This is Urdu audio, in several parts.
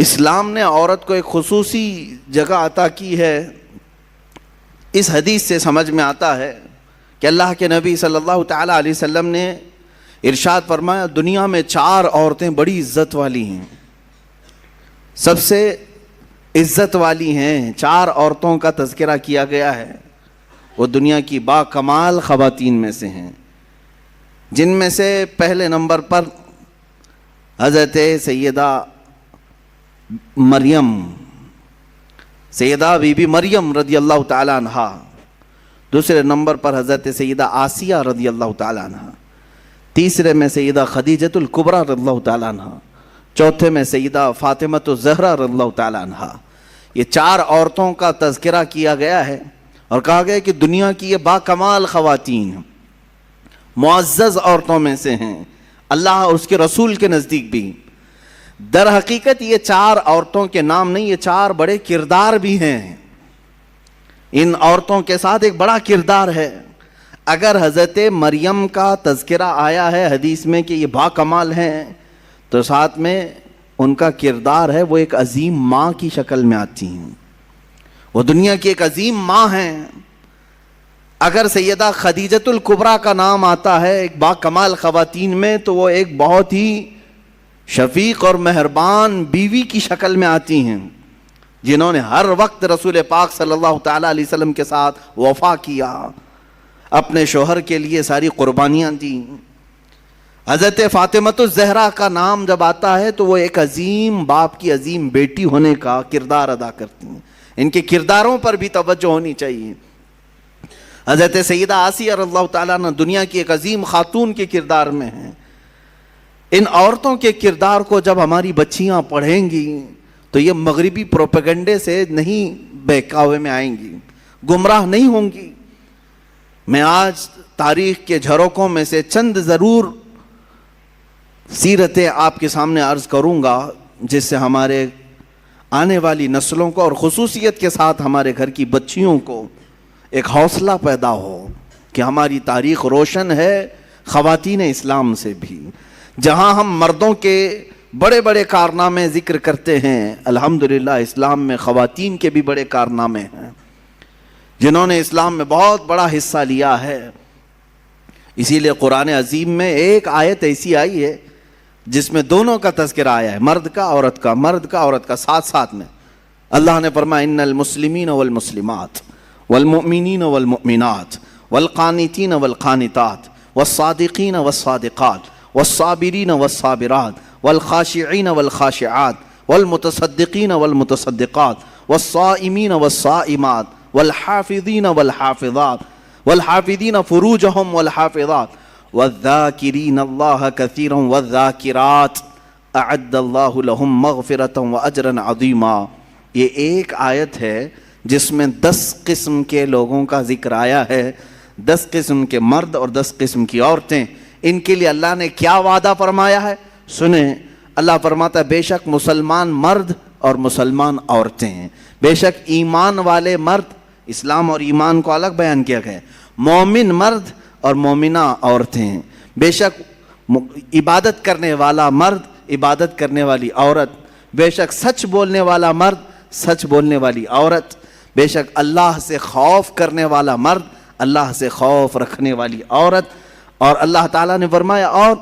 اسلام نے عورت کو ایک خصوصی جگہ عطا کی ہے۔ اس حدیث سے سمجھ میں آتا ہے کہ اللہ کے نبی صلی اللہ تعالیٰ علیہ وسلم نے ارشاد فرمایا، دنیا میں 4 عورتیں بڑی عزت والی ہیں، سب سے عزت والی ہیں۔ 4 عورتوں کا تذکرہ کیا گیا ہے، وہ دنیا کی با کمال خواتین میں سے ہیں، جن میں سے پہلے نمبر پر حضرت سیدہ مریم، سیدہ بی بی مریم رضی اللہ تعالیٰ عنہ، دوسرے نمبر پر حضرت سیدہ آسیہ رضی اللہ تعالیٰ عنہ، تیسرے میں سیدہ خدیجۃ الکبریٰ رضی اللہ تعالیٰ عنہ، چوتھے میں سیدہ فاطمۃ الزہرا رضی اللہ تعالیٰ عنہ۔ یہ 4 عورتوں کا تذکرہ کیا گیا ہے اور کہا گیا کہ دنیا کی یہ با کمال خواتین معزز عورتوں میں سے ہیں، اللہ اور اس کے رسول کے نزدیک بھی۔ در حقیقت یہ 4 عورتوں کے نام نہیں، یہ 4 بڑے کردار بھی ہیں۔ ان عورتوں کے ساتھ ایک بڑا کردار ہے۔ اگر حضرت مریم کا تذکرہ آیا ہے حدیث میں کہ یہ با کمال ہیں، تو ساتھ میں ان کا کردار ہے، وہ ایک عظیم ماں کی شکل میں آتی ہیں، وہ دنیا کی ایک عظیم ماں ہیں۔ اگر سیدہ خدیجۃ الکبریٰ کا نام آتا ہے ایک با کمال خواتین میں، تو وہ ایک بہت ہی شفیق اور مہربان بیوی کی شکل میں آتی ہیں، جنہوں نے ہر وقت رسول پاک صلی اللہ تعالیٰ علیہ وسلم کے ساتھ وفا کیا، اپنے شوہر کے لیے ساری قربانیاں دیں۔ حضرت فاطمۃ الزہرا کا نام جب آتا ہے تو وہ ایک عظیم باپ کی عظیم بیٹی ہونے کا کردار ادا کرتی ہیں، ان کے کرداروں پر بھی توجہ ہونی چاہیے۔ حضرت سیدہ آسیہ رضی اللہ تعالیٰ عنہ دنیا کی ایک عظیم خاتون کے کردار میں ہیں۔ ان عورتوں کے کردار کو جب ہماری بچیاں پڑھیں گی تو یہ مغربی پروپیگنڈے سے نہیں بہکاوے میں آئیں گی، گمراہ نہیں ہوں گی۔ میں آج تاریخ کے جھروکوں میں سے چند ضرور سیرتیں آپ کے سامنے عرض کروں گا، جس سے ہمارے آنے والی نسلوں کو اور خصوصیت کے ساتھ ہمارے گھر کی بچیوں کو ایک حوصلہ پیدا ہو کہ ہماری تاریخ روشن ہے خواتین اسلام سے بھی۔ جہاں ہم مردوں کے بڑے بڑے کارنامے ذکر کرتے ہیں، الحمدللہ اسلام میں خواتین کے بھی بڑے کارنامے ہیں، جنہوں نے اسلام میں بہت بڑا حصہ لیا ہے۔ اسی لیے قرآن عظیم میں ایک آیت ایسی آئی ہے جس میں دونوں کا تذکرہ آیا ہے، مرد کا عورت کا، مرد کا عورت کا، ساتھ ساتھ میں اللہ نے فرمایا ان المسلمین والمسلمات والمؤمنین والمؤمنات والقانتین والقانتات والصادقین والصادقات والصابرین والصابرات والخاشعین والخاشعات والمتصدقین والمتصدقات والصائمین والصائمات والحافظین والحافظات والحافظین فروجہم والحافظات والذاکرین اللہ کثیرا والذاکرات اعد اللہ لہم مغفرتا واجرا عظیما۔ یہ ایک آیت ہے جس میں 10 قسم کے لوگوں کا ذکر آیا ہے، 10 قسم کے مرد اور 10 قسم کی عورتیں۔ ان کے لیے اللہ نے کیا وعدہ فرمایا ہے سنیں۔ اللہ فرماتا ہے بے شک مسلمان مرد اور مسلمان عورتیں ہیں، بے شک ایمان والے مرد، اسلام اور ایمان کو الگ بیان کیا گیا ہے، مومن مرد اور مومنہ عورتیں ہیں، بے شک عبادت کرنے والا مرد، عبادت کرنے والی عورت، بے شک سچ بولنے والا مرد، سچ بولنے والی عورت، بے شک اللہ سے خوف کرنے والا مرد، اللہ سے خوف رکھنے والی عورت۔ اور اللہ تعالیٰ نے فرمایا اور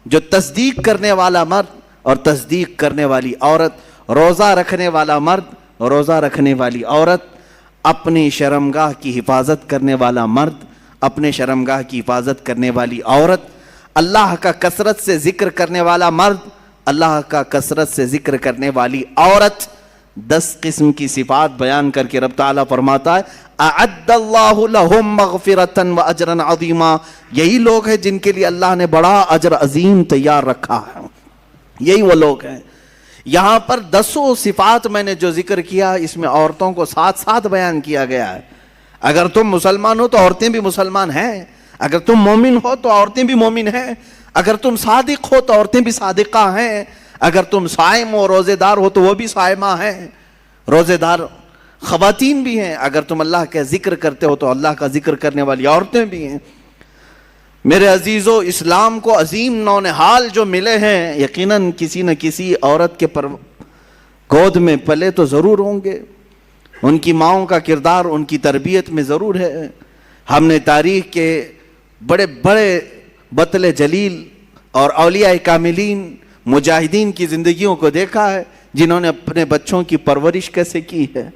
جو تصدیق کرنے والا مرد اور تصدیق کرنے والی عورت، روزہ رکھنے والا مرد، روزہ رکھنے والی عورت، اپنی شرمگاہ کی حفاظت کرنے والا مرد، اپنے شرمگاہ کی حفاظت کرنے والی عورت، اللہ کا کثرت سے ذکر کرنے والا مرد، اللہ کا کثرت سے ذکر کرنے والی عورت۔ 10 قسم کی صفات بیان کر کے رب تعالیٰ فرماتا ہے اعد اللہ لہم مغفرتا واجرا عظیما۔ یہی لوگ ہیں جن کے لیے اللہ نے بڑا اجر عظیم تیار رکھا ہے، یہی وہ لوگ ہیں۔ یہاں پر 10 صفات میں نے جو ذکر کیا، اس میں عورتوں کو ساتھ ساتھ بیان کیا گیا ہے۔ اگر تم مسلمان ہو تو عورتیں بھی مسلمان ہیں، اگر تم مومن ہو تو عورتیں بھی مومن ہیں، اگر تم صادق ہو تو عورتیں بھی صادقہ ہیں، اگر تم صائم ہو روزے دار ہو تو وہ بھی صائمہ ہیں، روزے دار خواتین بھی ہیں، اگر تم اللہ کا ذکر کرتے ہو تو اللہ کا ذکر کرنے والی عورتیں بھی ہیں۔ میرے عزیزو، اسلام کو عظیم نونہال جو ملے ہیں، یقیناً کسی نہ کسی عورت کے گود میں پلے تو ضرور ہوں گے، ان کی ماؤں کا کردار ان کی تربیت میں ضرور ہے۔ ہم نے تاریخ کے بڑے بڑے بطل جلیل اور اولیاء کاملین مجاہدین کی زندگیوں کو دیکھا ہے، جنہوں نے اپنے بچوں کی پرورش کیسے کی ہے۔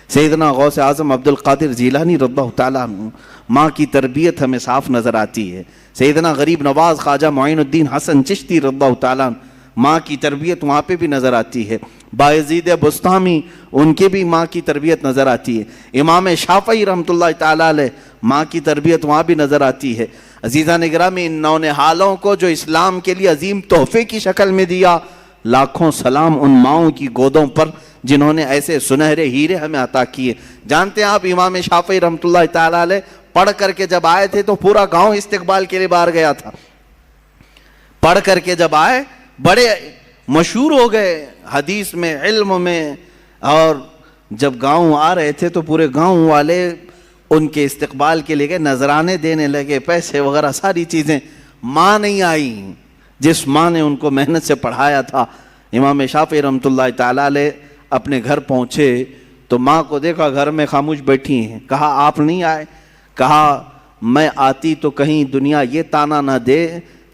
سیدنا غوث اعظم عبد القادر جیلانی رضی اللہ تعالیٰ عنہ، ماں کی تربیت ہمیں صاف نظر آتی ہے۔ سیدنا غریب نواز خواجہ معین الدین حسن چشتی رضی اللہ تعالیٰ عنہ، ماں کی تربیت وہاں پہ بھی نظر آتی ہے۔ بایزید بستامی، ان کی بھی ماں کی تربیت نظر آتی ہے۔ امام شافعی رحمۃ اللہ تعالیٰ علیہ، ماں کی تربیت وہاں بھی نظر آتی ہے۔ عزیزان گرامی، ان نونہالوں کو جو اسلام کے لیے عظیم تحفے کی شکل میں دیا، لاکھوں سلام ان ماؤں کی گودوں پر جنہوں نے ایسے سنہرے ہیرے ہمیں عطا کیے۔ جانتے ہیں آپ، امام شافعی رحمۃ اللہ تعالیٰ علیہ پڑھ کر کے جب آئے تھے تو پورا گاؤں استقبال کے لیے باہر گیا تھا۔ پڑھ کر کے جب آئے بڑے مشہور ہو گئے حدیث میں، علم میں، اور جب گاؤں آ رہے تھے تو پورے گاؤں والے ان کے استقبال کے لیے گئے، نذرانے دینے لگے، پیسے وغیرہ ساری چیزیں۔ ماں نہیں آئی، جس ماں نے ان کو محنت سے پڑھایا تھا۔ امام شافعی رحمۃ اللہ تعالیٰ علیہ اپنے گھر پہنچے تو ماں کو دیکھا گھر میں خاموش بیٹھی ہیں۔ کہا آپ نہیں آئے؟ کہا میں آتی تو کہیں دنیا یہ تانا نہ دے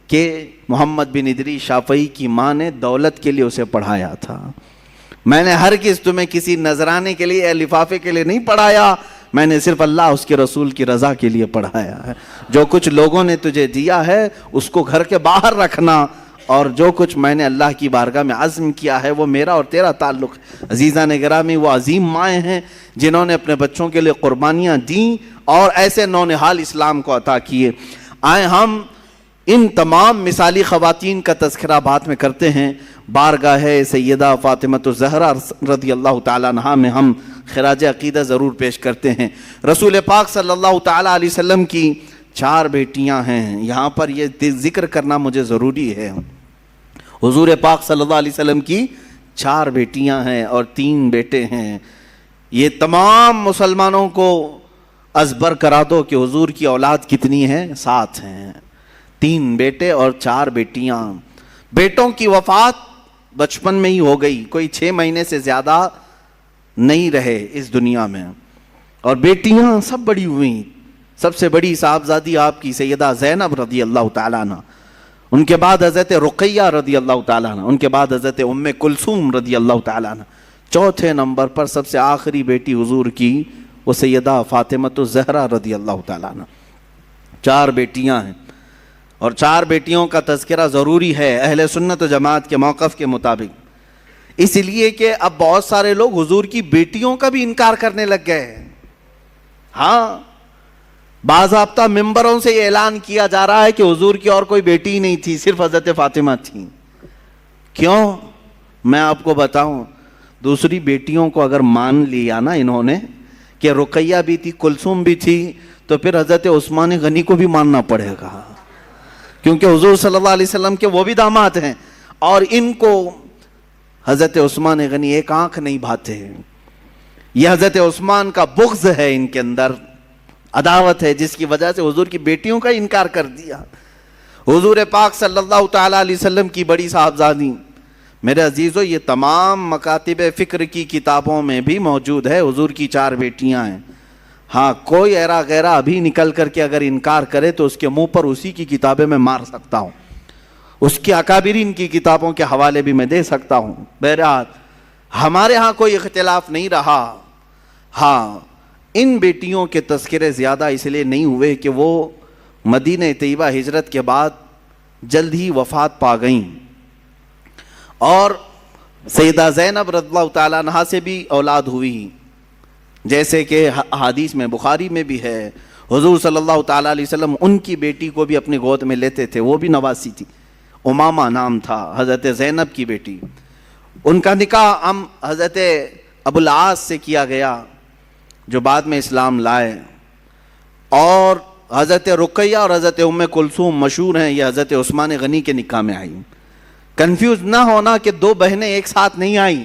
کہ محمد بن ادریس شافعی کی ماں نے دولت کے لیے اسے پڑھایا تھا۔ میں نے ہرگز تمہیں کسی نذرانے کے لیے یا لفافے کے لیے نہیں پڑھایا، میں نے صرف اللہ اس کے رسول کی رضا کے لیے پڑھایا ہے۔ جو کچھ لوگوں نے تجھے دیا ہے اس کو گھر کے باہر رکھنا، اور جو کچھ میں نے اللہ کی بارگاہ میں عزم کیا ہے وہ میرا اور تیرا تعلق ہے۔ عزیزان گرامی، وہ عظیم مائیں ہیں جنہوں نے اپنے بچوں کے لیے قربانیاں دیں اور ایسے نونہال اسلام کو عطا کیے۔ آئیں ہم ان تمام مثالی خواتین کا تذکرہ بعد میں کرتے ہیں۔ بارگاہ سیدہ فاطمۃ الزہرا رضی اللہ تعالیٰ عنہا میں ہم خراج عقیدہ ضرور پیش کرتے ہیں۔ رسول پاک صلی اللہ تعالیٰ علیہ وسلم کی 4 بیٹیاں ہیں، یہاں پر یہ ذکر کرنا مجھے ضروری ہے۔ حضور پاک صلی اللہ علیہ وسلم کی 4 بیٹیاں ہیں اور 3 بیٹے ہیں۔ یہ تمام مسلمانوں کو ازبر کرا دو کہ حضور کی اولاد کتنی ہے؟ 7 ہیں، 3 بیٹے اور 4 بیٹیاں۔ بیٹوں کی وفات بچپن میں ہی ہو گئی، کوئی 6 مہینے سے زیادہ نہیں رہے اس دنیا میں، اور بیٹیاں سب بڑی ہوئیں۔ سب سے بڑی صاحبزادی آپ کی سیدہ زینب رضی اللہ تعالیٰ عنہ، ان کے بعد حضرت رقیہ رضی اللہ تعالیٰ عنہ، ان کے بعد حضرت ام کلثوم رضی اللہ تعالیٰ عنہ، چوتھے نمبر پر سب سے آخری بیٹی حضور کی وہ سیدہ فاطمۃ الزہرا رضی اللہ تعالیٰ عنہ۔ 4 بیٹیاں ہیں، اور 4 بیٹیوں کا تذکرہ ضروری ہے اہل سنت و جماعت کے موقف کے مطابق، اس لیے کہ اب بہت سارے لوگ حضور کی بیٹیوں کا بھی انکار کرنے لگ گئے ہیں۔ ہاں، باضابطہ ممبروں سے یہ اعلان کیا جا رہا ہے کہ حضور کی اور کوئی بیٹی نہیں تھی، صرف حضرت فاطمہ تھی۔ کیوں؟ میں آپ کو بتاؤں، دوسری بیٹیوں کو اگر مان لیا نا انہوں نے کہ رقیہ بھی تھی، کلثوم بھی تھی، تو پھر حضرت عثمان غنی کو بھی ماننا پڑے گا، کیونکہ حضور صلی اللہ علیہ وسلم کے وہ بھی داماد ہیں، اور ان کو حضرت عثمان غنی ایک آنکھ نہیں بھاتے ہیں۔ یہ حضرت عثمان کا بغض ہے ان کے اندر، عداوت ہے، جس کی وجہ سے حضور کی بیٹیوں کا انکار کر دیا۔ حضور پاک صلی اللہ تعالیٰ علیہ وسلم کی بڑی صاحبزادی، میرے عزیزو، یہ تمام مکاتب فکر کی کتابوں میں بھی موجود ہے، حضور کی 4 بیٹیاں ہیں۔ ہاں، کوئی ایرا غیرہ ابھی نکل کر کے اگر انکار کرے تو اس کے منہ پر اسی کی کتابیں میں مار سکتا ہوں، اس کی اکابرین کی کتابوں کے حوالے بھی میں دے سکتا ہوں۔ بہرحال ہمارے ہاں کوئی اختلاف نہیں رہا۔ ہاں، ان بیٹیوں کے تذکرے زیادہ اس لیے نہیں ہوئے کہ وہ مدینہ طیبہ ہجرت کے بعد جلد ہی وفات پا گئیں، اور سیدہ زینب رضی اللہ تعالیٰ عنہا سے بھی اولاد ہوئی، جیسے کہ حدیث میں بخاری میں بھی ہے، حضور صلی اللہ تعالیٰ علیہ وسلم ان کی بیٹی کو بھی اپنی گود میں لیتے تھے، وہ بھی نواسی تھی، امامہ نام تھا، حضرت زینب کی بیٹی۔ ان کا نکاح ہم حضرت ابو العاص سے کیا گیا جو بعد میں اسلام لائے، اور حضرت رقیہ اور حضرت ام کلثوم مشہور ہیں، یہ حضرت عثمان غنی کے نکاح میں آئیں۔ کنفیوز نہ ہونا کہ 2 بہنیں ایک ساتھ نہیں آئیں،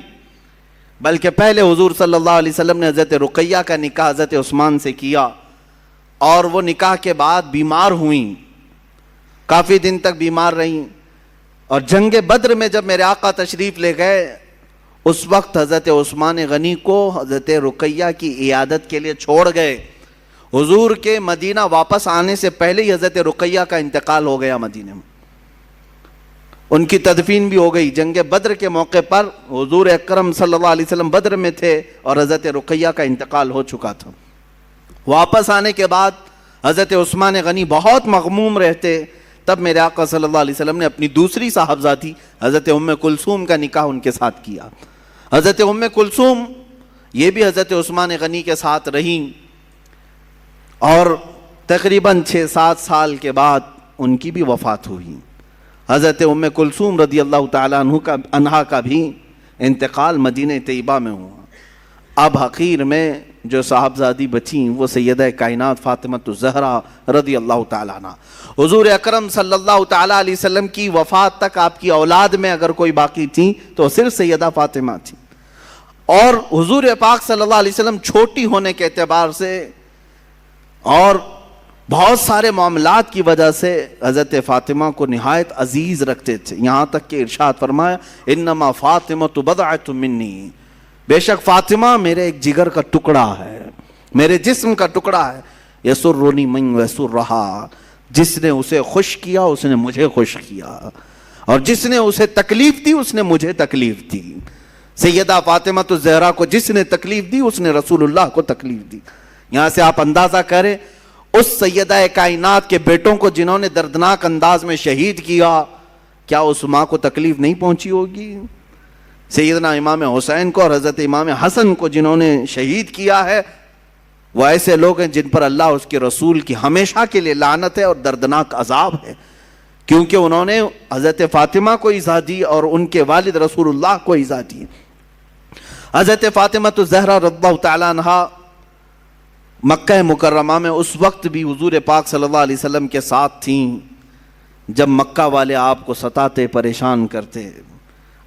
بلکہ پہلے حضور صلی اللہ علیہ وسلم نے حضرت رقیہ کا نکاح حضرت عثمان سے کیا، اور وہ نکاح کے بعد بیمار ہوئیں، کافی دن تک بیمار رہیں، اور جنگ بدر میں جب میرے آقا تشریف لے گئے، اس وقت حضرت عثمان غنی کو حضرت رقیہ کی عیادت کے لیے چھوڑ گئے. حضور کے مدینہ واپس آنے سے پہلے ہی حضرت رقیہ کا انتقال ہو گیا مدینہ میں. ان کی تدفین بھی ہو گئی. جنگ بدر کے موقع پر حضور اکرم صلی اللہ علیہ وسلم بدر میں تھے اور حضرت رقیہ کا انتقال ہو چکا تھا. واپس آنے کے بعد حضرت عثمان غنی بہت مغموم رہتے. تب میرے آقا صلی اللہ علیہ وسلم نے اپنی دوسری صاحبزادی حضرت ام کلثوم کا نکاح ان کے ساتھ کیا. حضرت ام کلثوم یہ بھی حضرت عثمان غنی کے ساتھ رہیں اور تقریباً 6-7 سال کے بعد ان کی بھی وفات ہوئی. حضرت ام کلثوم رضی اللہ تعالیٰ عنہا کا بھی انتقال مدینہ طیبہ میں ہوا. اب حقیر میں جو صاحبزادی بچیں وہ سیدہ کائنات فاطمہ الزہرا رضی اللہ تعالیٰ عنہ. حضور اکرم صلی اللہ تعالیٰ علیہ وسلم کی وفات تک آپ کی اولاد میں اگر کوئی باقی تھی تو صرف سیدہ فاطمہ تھی. اور حضور پاک صلی اللہ علیہ وسلم چھوٹی ہونے کے اعتبار سے اور بہت سارے معاملات کی وجہ سے حضرت فاطمہ کو نہایت عزیز رکھتے تھے. یہاں تک کہ ارشاد فرمایا انما فاطمہ بضعۃ منی، بے شک فاطمہ میرے ایک جگر کا ٹکڑا ہے، میرے جسم کا ٹکڑا ہے. یسرنی من یسرھا، جس نے اسے خوش کیا اس نے مجھے خوش کیا، اور جس نے اسے تکلیف دی اس نے مجھے تکلیف دی. سیدہ فاطمہ الزہرا کو جس نے تکلیف دی اس نے رسول اللہ کو تکلیف دی. یہاں سے آپ اندازہ کریں اس سیدہ کائنات کے بیٹوں کو جنہوں نے دردناک انداز میں شہید کیا، کیا اس ماں کو تکلیف نہیں پہنچی ہوگی؟ سیدنا امام حسین کو اور حضرت امام حسن کو جنہوں نے شہید کیا ہے وہ ایسے لوگ ہیں جن پر اللہ اس کے رسول کی ہمیشہ کے لیے لعنت ہے اور دردناک عذاب ہے، کیونکہ انہوں نے حضرت فاطمہ کو ایذا دی اور ان کے والد رسول اللہ کو ایذا دی. حضرت فاطمہ الزہرا رضی اللہ تعالیٰ عنہا مکہ مکرمہ میں اس وقت بھی حضور پاک صلی اللہ علیہ وسلم کے ساتھ تھیں جب مکہ والے آپ کو ستاتے پریشان کرتے.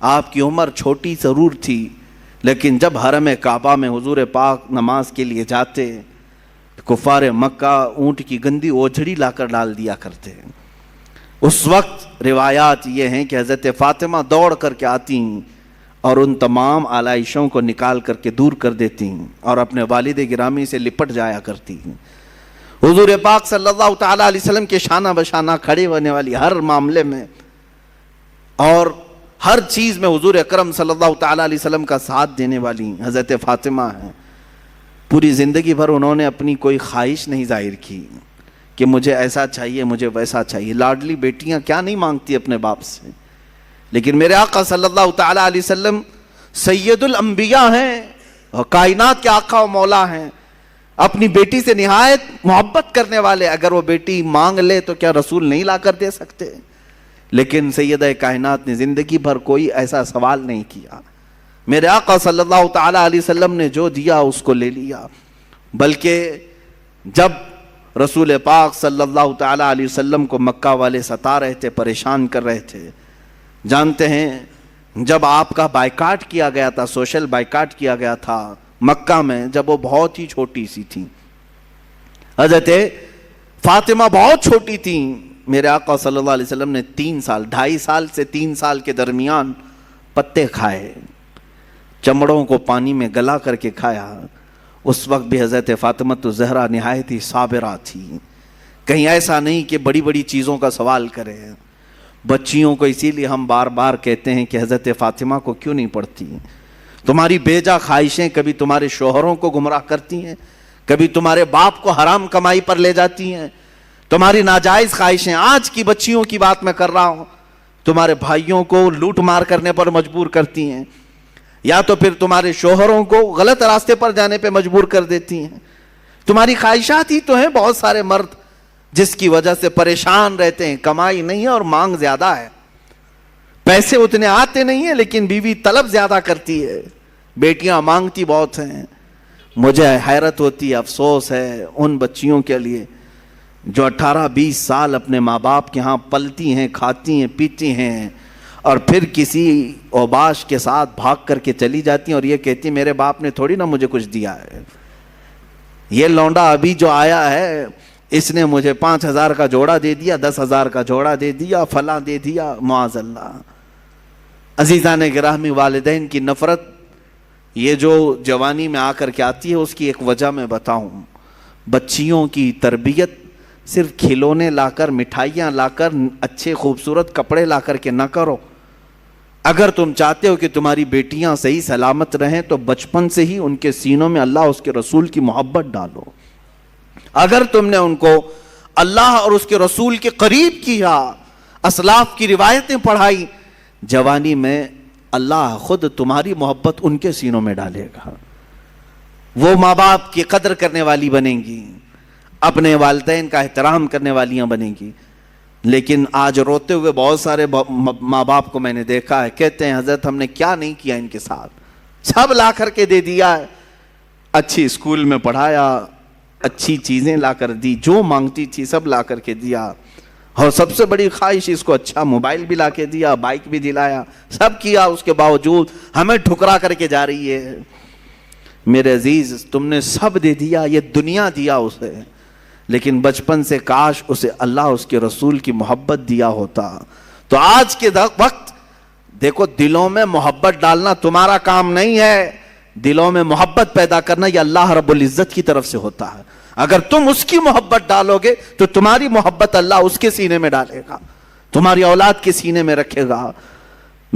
آپ کی عمر چھوٹی ضرور تھی لیکن جب حرم کعبہ میں حضور پاک نماز کے لیے جاتے کفار مکہ اونٹ کی گندی اوجھڑی لا کر ڈال دیا کرتے. اس وقت روایات یہ ہیں کہ حضرت فاطمہ دوڑ کر کے آتی اور ان تمام آلائشوں کو نکال کر کے دور کر دیتی اور اپنے والد گرامی سے لپٹ جایا کرتی. حضور پاک صلی اللہ تعالیٰ علیہ وسلم کے شانہ بشانہ کھڑے ہونے والی ہر معاملے میں اور ہر چیز میں حضور اکرم صلی اللہ تعالیٰ علیہ وسلم کا ساتھ دینے والی حضرت فاطمہ ہیں. پوری زندگی بھر انہوں نے اپنی کوئی خواہش نہیں ظاہر کی کہ مجھے ایسا چاہیے مجھے ویسا چاہیے. لاڈلی بیٹیاں کیا نہیں مانگتی اپنے باپ سے، لیکن میرے آقا صلی اللہ تعالیٰ علیہ وسلم سید الانبیاء ہیں اور کائنات کے آقا و مولا ہیں، اپنی بیٹی سے نہایت محبت کرنے والے. اگر وہ بیٹی مانگ لے تو کیا رسول نہیں لا کر دے سکتے؟ لیکن سیدہ کائنات نے زندگی بھر کوئی ایسا سوال نہیں کیا. میرے آقا صلی اللہ تعالیٰ علیہ وسلم نے جو دیا اس کو لے لیا. بلکہ جب رسول پاک صلی اللہ تعالیٰ علیہ وسلم کو مکہ والے ستا رہے تھے، پریشان کر رہے تھے، جانتے ہیں جب آپ کا بائیکاٹ کیا گیا تھا، سوشل بائیکاٹ کیا گیا تھا مکہ میں، جب وہ بہت ہی چھوٹی سی تھیں، حضرت فاطمہ بہت چھوٹی تھیں، میرے آقا صلی اللہ علیہ وسلم نے 2.5 سال سے 3 سال کے درمیان پتے کھائے، چمڑوں کو پانی میں گلا کر کے کھایا. اس وقت بھی حضرت فاطمہ الزہرا نہایت ہی صابرہ تھی. کہیں ایسا نہیں کہ بڑی بڑی چیزوں کا سوال کریں. بچیوں کو اسی لیے ہم بار بار کہتے ہیں کہ حضرت فاطمہ کو کیوں نہیں پڑھتی؟ تمہاری بیجا خواہشیں کبھی تمہارے شوہروں کو گمراہ کرتی ہیں، کبھی تمہارے باپ کو حرام کمائی پر لے جاتی ہیں. تمہاری ناجائز خواہشیں، آج کی بچیوں کی بات میں کر رہا ہوں، تمہارے بھائیوں کو لوٹ مار کرنے پر مجبور کرتی ہیں، یا تو پھر تمہارے شوہروں کو غلط راستے پر جانے پہ مجبور کر دیتی ہیں. تمہاری خواہشات ہی تو ہیں. بہت سارے مرد جس کی وجہ سے پریشان رہتے ہیں، کمائی نہیں ہے اور مانگ زیادہ ہے، پیسے اتنے آتے نہیں ہیں لیکن بیوی طلب زیادہ کرتی ہے، بیٹیاں مانگتی بہت ہیں. مجھے حیرت ہوتی ہے، افسوس ہے ان بچیوں کے لیے جو 18-20 سال اپنے ماں باپ کے ہاں پلتی ہیں، کھاتی ہیں، پیتی ہیں اور پھر کسی اوباش کے ساتھ بھاگ کر کے چلی جاتی ہیں اور یہ کہتی ہیں میرے باپ نے تھوڑی نہ مجھے کچھ دیا ہے، یہ لونڈا ابھی جو آیا ہے اس نے مجھے 5,000 کا جوڑا دے دیا، 10,000 کا جوڑا دے دیا، فلاں دے دیا. معاذ اللہ. عزیزان گرامی، والدین کی نفرت یہ جو جوانی میں آ کر کے آتی ہے، اس کی ایک وجہ میں بتاؤں. بچیوں کی تربیت صرف کھلونے لا کر، مٹھائیاں لا کر، اچھے خوبصورت کپڑے لا کر کے نہ کرو. اگر تم چاہتے ہو کہ تمہاری بیٹیاں صحیح سلامت رہیں تو بچپن سے ہی ان کے سینوں میں اللہ اس کے رسول کی محبت ڈالو. اگر تم نے ان کو اللہ اور اس کے رسول کے قریب کیا، اسلاف کی روایتیں پڑھائی، جوانی میں اللہ خود تمہاری محبت ان کے سینوں میں ڈالے گا. وہ ماں باپ کی قدر کرنے والی بنیں گی، اپنے والدین کا احترام کرنے والیاں بنیں گی. لیکن آج روتے ہوئے بہت سارے ماں باپ کو میں نے دیکھا ہے، کہتے ہیں حضرت ہم نے کیا نہیں کیا ان کے ساتھ، سب لا کر کے دے دیا ہے، اچھی اسکول میں پڑھایا، اچھی چیزیں لا کر دی، جو مانگتی تھی سب لا کر کے دیا، اور سب سے بڑی خواہش اس کو اچھا موبائل بھی لا کے دیا، بائک بھی دلایا، سب کیا، اس کے باوجود ہمیں ٹھکرا کر کے جا رہی ہے. میرے عزیز، تم نے سب دے دیا، یہ دنیا دیا اسے، لیکن بچپن سے کاش اسے اللہ اس کے رسول کی محبت دیا ہوتا. تو آج کے وقت دیکھو، دلوں میں محبت ڈالنا تمہارا کام نہیں ہے، دلوں میں محبت پیدا کرنا یہ اللہ رب العزت کی طرف سے ہوتا ہے. اگر تم اس کی محبت ڈالو گے تو تمہاری محبت اللہ اس کے سینے میں ڈالے گا، تمہاری اولاد کے سینے میں رکھے گا.